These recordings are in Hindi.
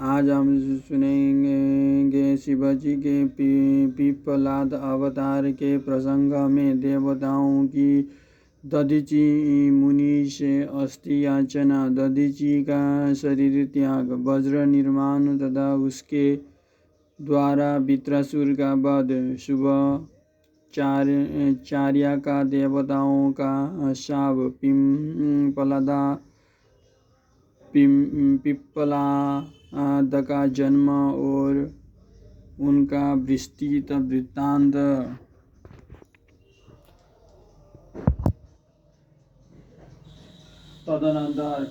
आज हम सुनेंगे शिवजी के पिप्पलाद अवतार के प्रसंग में देवताओं की दधीचि मुनि से अस्थि याचना, दधीचि का शरीर त्याग, वज्र निर्माण तथा उसके द्वारा वृत्रासुर का वध, शुभ चार्या का देवताओं का शाप, पिप्पलाद का जन्म और उनका विस्तृत वृत्तांत। तदनंतर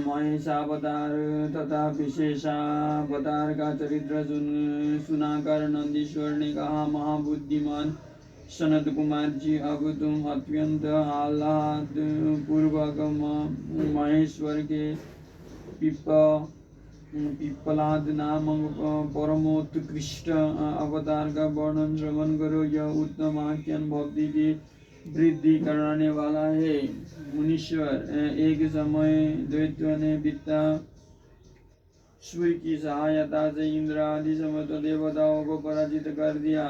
महेशावतार तथा विशेषावतार का चरित्र सुनाकर नंदीश्वर ने कहा, महाबुद्धिमान सनत कुमार जी, अब तुम अत्यंत आह्लाद पूर्वक महेश्वर के पिप्पलाद नामक परमोत्कृष्ट अवतार का वर्णन श्रवण करो। यह उत्तम आख्यान भक्ति की वृद्धि कराने वाला है। मुनीश्वर, एक समय दैत्य ने वृत्रासुर की सहायता से इंद्र आदि समस्त देवताओं को पराजित कर दिया।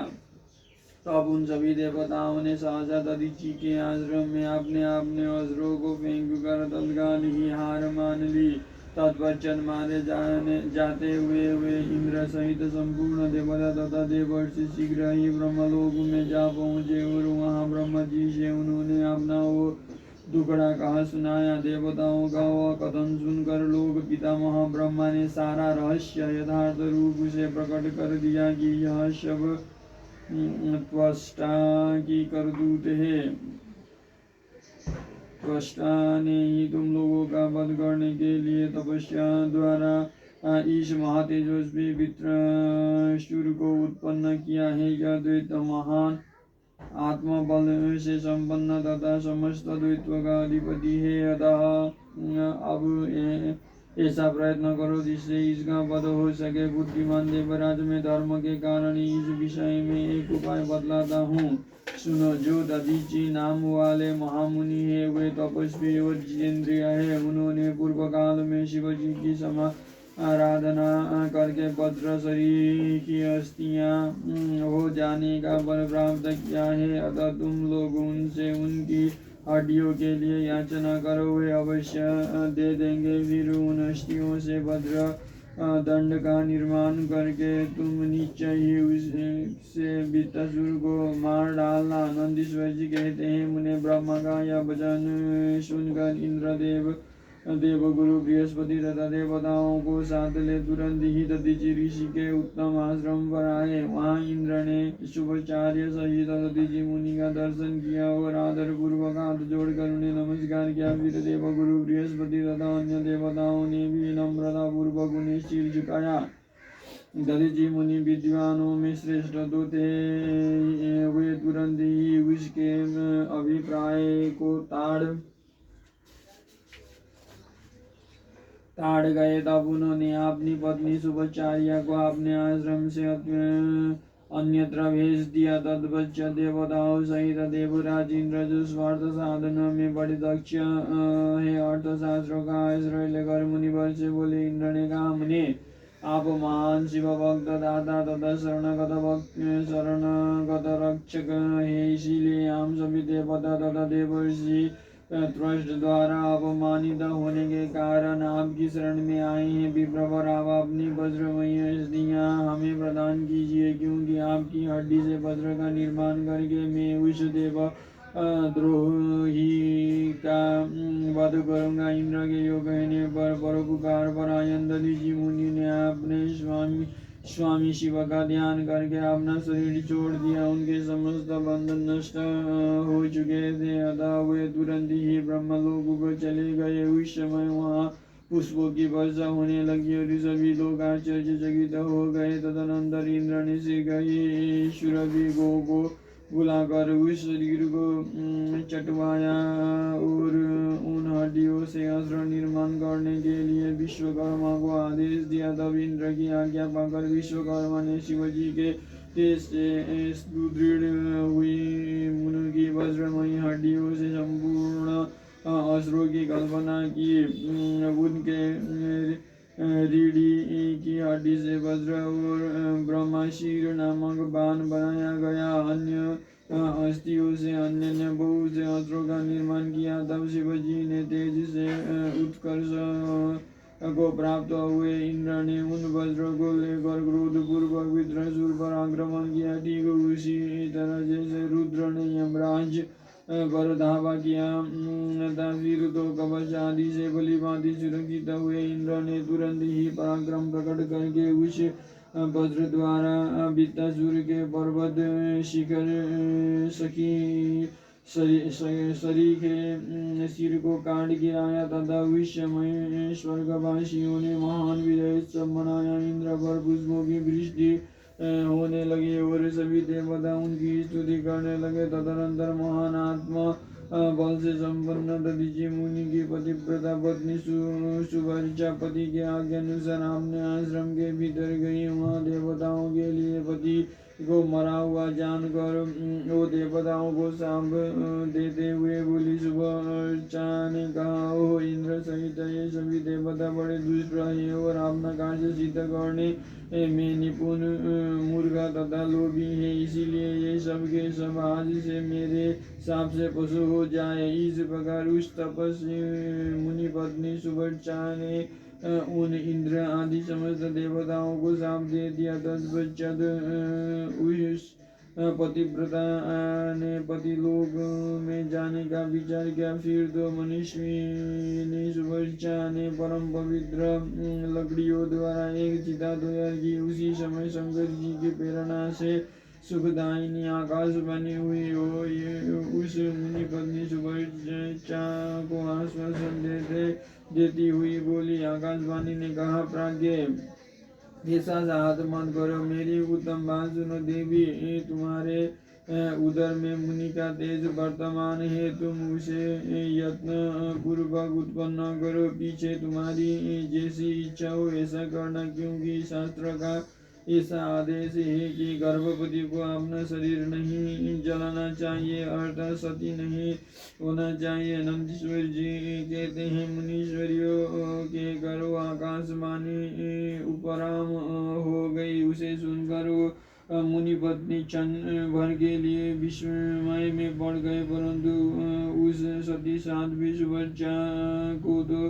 तब उन सभी देवताओं ने सहसा दधीचि के आश्रम में अपने अपने अस्त्रों को फेंक कर तत्काल ही हार मान ली। तत्पश्चात मारे जाते हुए वे इंद्र सहित संपूर्ण देवता तथा देवर्षि शीघ्र ही ब्रह्मलोक में जा पहुँचे और वहाँ ब्रह्मा जी से उन्होंने अपना वो दुखड़ा कहा सुनाया। देवताओं का वह कथन सुनकर लोक पितामह ब्रह्मा ने सारा रहस्य यथार्थ रूप से प्रकट कर दिया कि यह सब त्वष्टा की करतूत है। त्वष्टा ने ही तुम लोगों का वध करने के लिए तपस्या द्वारा इस महातेजस्वी वृत्रासुर को उत्पन्न किया है। यह दैत्य महान आत्मबल से संपन्न तथा समस्त दैत्यों का अधिपति है। अतः अब ऐसा प्रयत्न करो जिससे इसका वध हो सके। बुद्धिमान देवराज, में धर्म के कारण इस विषय में एक उपाय बतलाता हूँ, सुनो। जो दधीचि नाम वाले महामुनि है वे तपस्वी और जितेंद्रिय है। उन्होंने पूर्व काल में शिवजी की आराधना करके वज्र शरीर की अस्थियां हो जाने का बल प्राप्त किया है। अतः तुम लोग उनसे उनकी हड्डियों के लिए याचना करो, वे अवश्य दे देंगे। फिर उन अस्थियों से वज्र दंड का निर्माण करके तुम निश्चय ही उससे वृत्रासुर को मार डालना। नंदीश्वर जी कहते हैं, मुने ब्रह्मा का यह वचन सुनकर इंद्रदेव देवगुरु बृहस्पति तथा देवताओं को साथ ले तुरंत ही दधीचि ऋषि के उत्तम आश्रम पर आए। वहाँ इंद्र ने शुभाचार्य सहित दधीचि मुनि का दर्शन किया और आदर पूर्वक हाथ जोड़कर उन्हें नमस्कार किया। फिर देवगुरु बृहस्पति तथा अन्य देवताओं ने भी नम्रता पूर्वक उन्हें सिर झुकाया। दधीचि मुनि विद्वानों में श्रेष्ठ तो थे, वे तुरंत ही उसके अभिप्राय को ताड़ गए। तब उन्होंने अपनी पत्नी शुभाचार्या को अपने आश्रम से अन्यत्र भेज दिया। तत्पश्चात देवताओं सहित देवराज इंद्र, जो स्वार्थ साधन में बड़े दक्ष है, अर्थशास्त्रों का आश्रय लेकर मुनिवर से बोले। इंद्र ने कहा, मुने, आप महान शिव भक्त दाता तथा शरणगत रक्षक है, इसीलिए हम सभी देवता तथा देवर्षि त्वष्ट द्वारा अपमानित होने के कारण आपकी शरण में आए हैं। विप्रवर, आप अपनी वज्रमयी अस्थियां हमें प्रदान कीजिए, क्योंकि आपकी हड्डी से वज्र का निर्माण करके मैं उस देव द्रोही का वध करूंगा। इंद्र के योग कहने पर परोपकार परायण दधीचि मुनि ने अपने स्वामी शिव का ध्यान करके अपना शरीर छोड़ दिया। उनके समस्त बंधन नष्ट हो चुके थे, अतः वे तुरंत ही ब्रह्मलोक को चले गए। उस समय वहाँ पुष्पों की वर्षा होने लगी और सभी लोग आश्चर्यचकित हो गए। तदनंतर इंद्र ने शीघ्र ही सुरभि गो को बुलाकर उस शरीर को चटवाया और उन हड्डियों से अस्त्र निर्माण करने के लिए विश्वकर्मा को आदेश दिया। तब इंद्र की आज्ञा पाकर विश्वकर्मा ने शिवजी के तेज से सुदृढ़ हुई उनकी वज्रमयी हड्डियों से संपूर्ण अस्त्रों की कल्पना की। उनके रीढ़ी की हड्डी से वज्र और ब्रह्मशीर नामक बाण बनाया गया। अन्य अस्थियों से अन्य ने बहुत से अस्त्रों का निर्माण किया। तब शिवजी ने तेज से उत्कर्ष को प्राप्त हुए। इंद्र ने उन वज्रों को लेकर क्रोध पूर्वक विद्रासुर पर आक्रमण किया। ठीक उसी तरह जैसे रुद्र ने यमराज पर धावा किया था, फिर तो कवच आदि से भलीभांति सुरक्षित हुए। इंद्र ने तुरंत ही पराक्रम प्रकट करके उस वज्र द्वारा वित्तासुर के पर्वत शिखर सरी के सिर को काट गिराया तथा उस समय स्वर्गवासियों ने महान विजय उत्सव मनाया। इंद्र पर पुष्पों की वृष्टि होने लगी और सभी देवता उनकी स्तुति करने लगे। तदनंतर महान आत्मा बल से संपन्न दधीचि मुनि की पतिव्रता पत्नी सुवर्चा पति के आज्ञानुसार अपने आश्रम के भीतर गई। वहाँ देवताओं के लिए पति को मरा हुआ जानकर वो देवताओं को शाप देते हुए बोली। सुवर्चा ने कहा, ओ इंद्र सहित ये सभी देवता बड़े दुष्ट रहे और अपना कार्य सिद्ध करने में निपुण मूर्ख तथा लोभी है, इसीलिए ये सब के सब आज से मेरे शाप से पशु हो जाए। इस प्रकार उस तपस्वी मुनि पत्नी सुवर्चा ने उन इंद्र आदि समस्त देवताओं को शाप दे दिया। तत्पश्चात उस पतिव्रता ने पतिलोक में जाने का विचार किया। फिर तो मनुष्य सुवर्चा ने परम पवित्र लकड़ियों द्वारा एक चिता तैयार की। उसी समय शंकर जी की प्रेरणा से सुखदायिनी आकाश बनी हुई हो उस मुनि पत्नी सुवर्चा को आश्वासन देती हुई बोली। आकाशवाणी ने कहा, प्राज्ञ ऐसा साहस मत करो, मेरी उत्तम बात सुनो। देवी, तुम्हारे उदर में मुनि का तेज वर्तमान है, तुम उसे यत्न पूर्वक उत्पन्न करो। पीछे तुम्हारी जैसी इच्छा हो ऐसा करना, क्योंकि शास्त्र का ऐसा आदेश है कि गर्भवती को अपना शरीर नहीं जलाना चाहिए, अर्थात सती नहीं होना चाहिए। नंदीश्वर जी कहते हैं, मुनीश्वरियों के गर्भ आकाशवाणी उपराम हो गई। उसे सुनकर मुनि पत्नी क्षण भर के लिए विस्मय में पड़ गए, परंतु उस सती साध्वी सुवर्चा को तो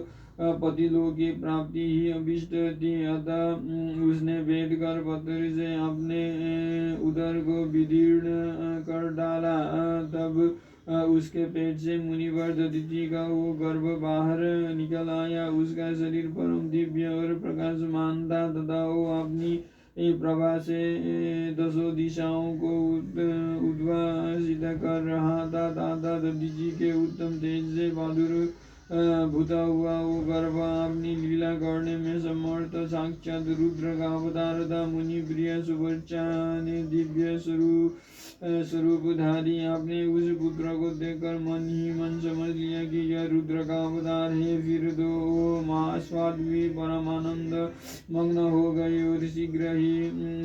पतिलोक की प्राप्ति ही अभिष्ट थी। अतः उसने बैठ कर पत्थर से अपने उदर को विदीर्ण कर डाला। तब उसके पेट से मुनिवर दधीचि का वो गर्भ बाहर निकल आया। उसका शरीर परम दिव्य और प्रकाशमान था तथा वो अपनी प्रभा से दसों दिशाओं को उद्भासित कर रहा था तथा दधीचि के उत्तम तेज से भूता हुआ वो गर्भ अपनी लीला करने में समर्थ साक्षात रुद्र का अवतार था। मुनि प्रिय सुवर्चा ने दिव्य स्वरूपधारी अपने उस पुत्र को देखकर मन ही मन समझ लिया कि यह रुद्र का अवतार है। फिर तो वो महास्वाद्वी परमानंद मग्न हो गई और शीघ्र ही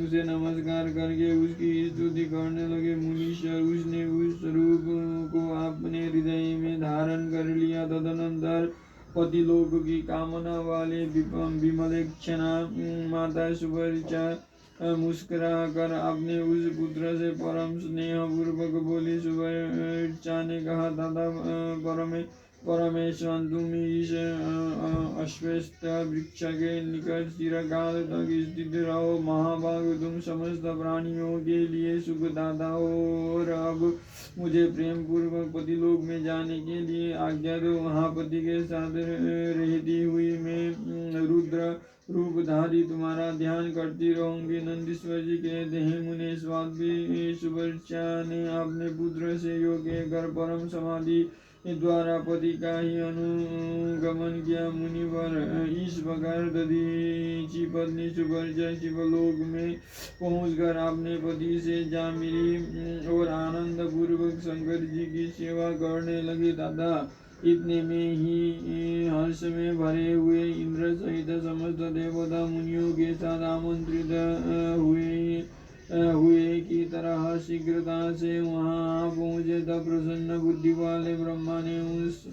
उसे नमस्कार करके उसकी स्तुति करने लगे। मुनीश्वर उसने उस स्वरूप को अपने हृदय में धारण कर लिया। तदनंतर पतिलोक की कामना वाले विमलेक्षणा माता सुवर्चा मुस्कुरा कर अपने उस पुत्र से परम स्नेह पूर्वक बोली। सुवर्चा ने कहा, दादा परमेश्वर, तुम इस अश्वत्थ वृक्ष के निकट चिरकाल तक स्थित रहो। महाभाग, तुम समस्त प्राणियों के लिए सुखदाता हो और अब मुझे प्रेम पूर्वक पतिलोक में जाने के लिए आज्ञा दो। वहाँ पति के साथ रहती हुई मैं रुद्र रूपधारी तुम्हारा ध्यान करती रहूंगी। नंदीश्वर जी कहते हैं, मुने स्वामी सुवर्चा ने अपने पुत्र से योग कर परम समाधि द्वारा पति का ही अनुगमन किया। मुनिवर, इस प्रकार दधीचि पत्नी सुवर्चा शिवलोक में पहुंचकर अपने पति से जा मिली और आनंद पूर्वक शंकर जी की सेवा करने लगी तथा इतने में ही हर्ष में भरे हुए इंद्र सहित समस्त देवता मुनियों के साथ आमंत्रित हुए की तरह शीघ्रता से वहां पहुंचे। तब प्रसन्न बुद्धि वाले ब्रह्मा ने उस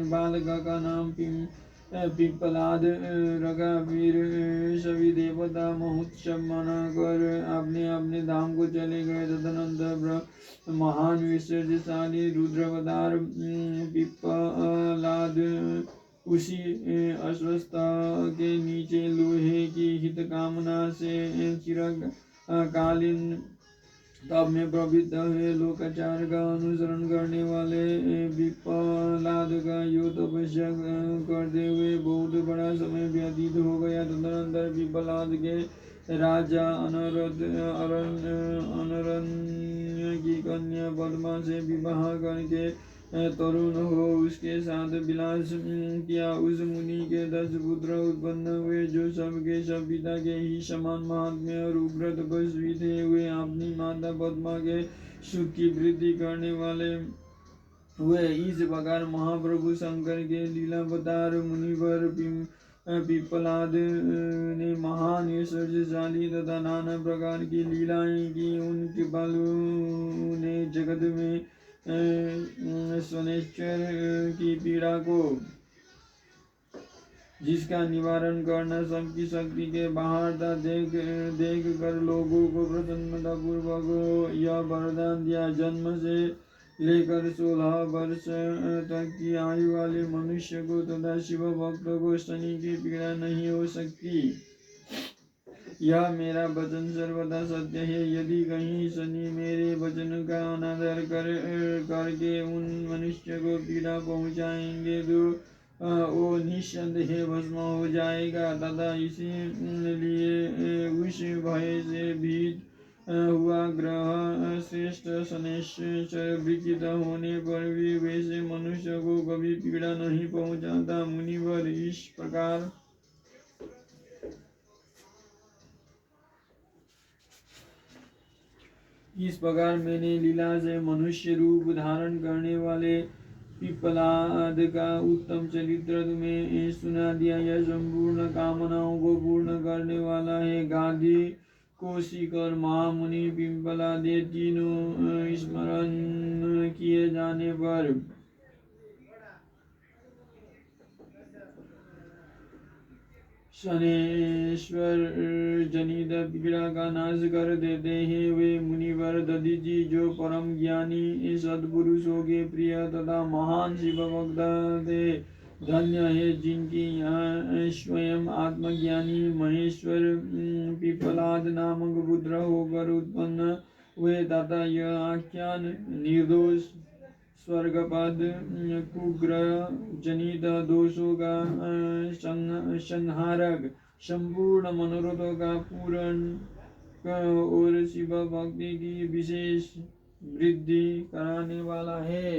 बालका का नाम पिप्पलाद रघुवीर सभी देवता महोत्सव मनाकर अपने अपने धाम को चले गए। तदनंतर महान विसर्जशाली रुद्रवतार पिप्पलाद उसी अश्वत्थ के नीचे लोहे की हित कामना से चिरकालीन तब में प्रवृत्त हुए। लोकाचार का अनुसरण करने वाले पिप्पलाद का यो तपस्या करते हुए बहुत बड़ा समय व्यतीत हो गया। तदनंतर पिप्पलाद के राजा अनरण्य की कन्या पद्मा से विवाह करके तरुण हो उसके साथ विलास किया। उस मुनि के 10 पुत्र उत्पन्न हुए जो सबके सब पिता के ही समान महात्म्य और उग्र तपस्वी थे। वे अपनी माता पद्मा के सुख की वृद्धि करने वाले हुए। इस प्रकार महाप्रभु शंकर के लीलावतार मुनिवर पिप्पलाद ने महान ऐश्वर्यशाली तथा नाना प्रकार की लीलाएं की। उन कृपालुओं ने जगत में शनैश्चर की पीड़ा को जिसका निवारण करना सबकी शक्ति के बाहर था देख कर लोगों को प्रसन्नता पूर्वक यह वरदान दिया। जन्म से लेकर 16 वर्ष तक की आयु वाले मनुष्य को तथा शिव भक्त को शनि की पीड़ा नहीं हो सकती। यह मेरा वचन सर्वदा सत्य है। यदि कहीं शनि मेरे वचन का अनादर करके उन मनुष्य को पीड़ा पहुँचाएंगे तो वो निस्संदेह भस्म हो जाएगा तथा इसीलिए उस भय से भीत हुआ ग्रह श्रेष्ठ शनैश्चर विकित होने पर भी वैसे मनुष्य को कभी पीड़ा नहीं पहुँचाता। मुनिवर इस प्रकार मैंने लीला से मनुष्य रूप धारण करने वाले पिप्पलाद का उत्तम चरित्र तुम्हें सुना दिया। यह संपूर्ण कामनाओं को पूर्ण करने वाला है। गांधी कौशिक और महामुनि पिप्पलाद तीनों स्मरण किए जाने पर शनैश्वर जनित पीड़ा का नाश कर देते हैं। वे मुनिवर दधीचि जो परम ज्ञानी सद्पुरुषों के प्रिय तथा महान शिव भक्त थे धन्य है जिनकी यहाँ स्वयं आत्मज्ञानी महेश्वर पिप्पलाद नामक पुत्र होकर उत्पन्न हुए तथा यह आख्यान निर्दोष स्वर्गपद कुग्रह जनित दोषों का संहारक संपूर्ण मनोरथों का पूर्ण और शिव भक्ति की विशेष वृद्धि कराने वाला है।